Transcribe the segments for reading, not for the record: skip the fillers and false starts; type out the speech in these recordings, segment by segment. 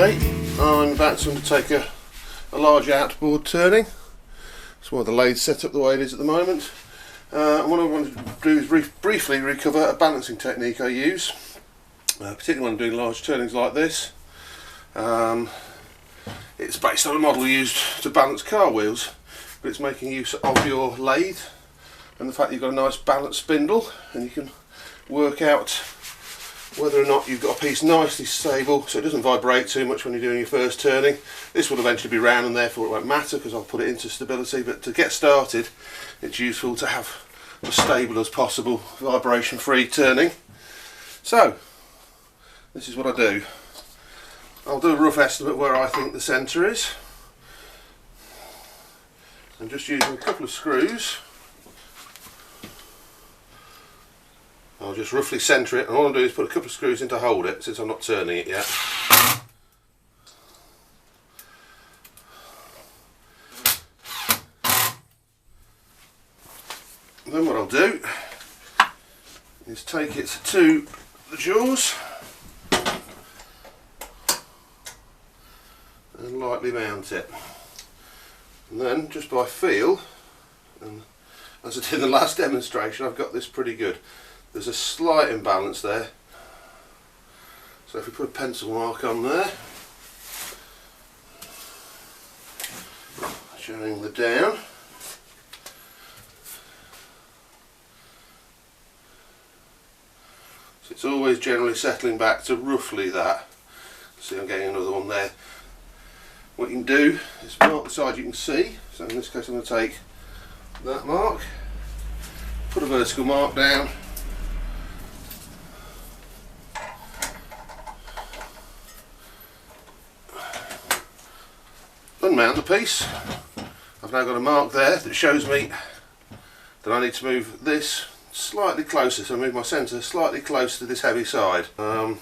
Okay, I'm about to undertake a large outboard turning. That's why the lathe's set up the way it is at the moment. And what I want to do is briefly recover a balancing technique I use, particularly when I'm doing large turnings like this. It's based on a model used to balance car wheels, but it's making use of your lathe and the fact that you've got a nice balanced spindle, and you can work out whether or not you've got a piece nicely stable so it doesn't vibrate too much when you're doing your first turning. This will eventually be round and therefore it won't matter because I'll put it into stability, but to get started it's useful to have as stable as possible vibration free turning. So this is what I do. I'll do a rough estimate where I think the centre is. I'm just using a couple of screws. I'll just roughly centre it, and all I'm doing is put a couple of screws in to hold it since I'm not turning it yet. Then what I'll do is take it to the jaws and lightly mount it. And then just by feel, and as I did in the last demonstration, I've got this pretty good. There's a slight imbalance there, so if we put a pencil mark on there showing the down, so it's always generally settling back to roughly that. See, I'm getting another one there. What you can do is mark the side you can see, so in this case I'm going to take that mark, put a vertical mark down, unmount the piece. I've now got a mark there that shows me that I need to move this slightly closer, so I move my centre slightly closer to this heavy side. So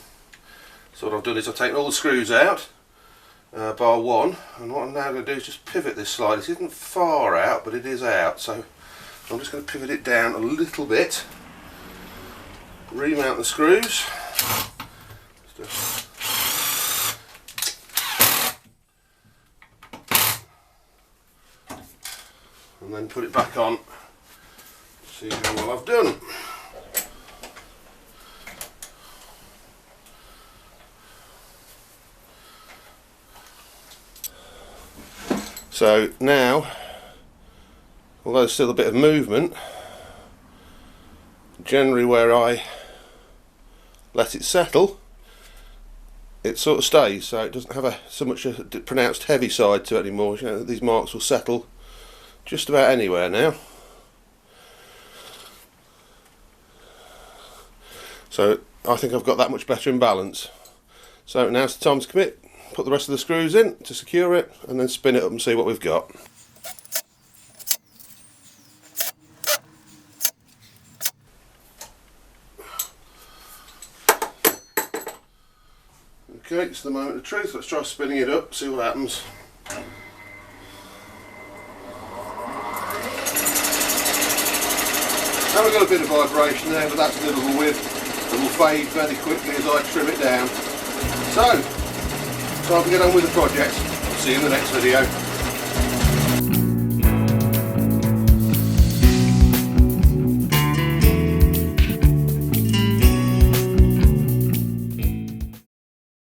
what I've done is I've taken all the screws out, bar one, and what I'm now going to do is just pivot this slightly. This isn't far out, but it is out, so I'm just going to pivot it down a little bit, remount the screws, and then put it back on, see how well I've done. So now, although there's still a bit of movement, generally where I let it settle, it sort of stays, so it doesn't have so much a pronounced heavy side to it anymore. You know, these marks will settle just about anywhere now. So I think I've got that much better in balance. So now's the time to commit. Put the rest of the screws in to secure it, and then spin it up and see what we've got. Okay, it's the moment of truth. Let's try spinning it up, see what happens. Now we've got a bit of vibration there, but that's a little whip that will fade very quickly as I trim it down. So, time to get on with the project. See you in the next video.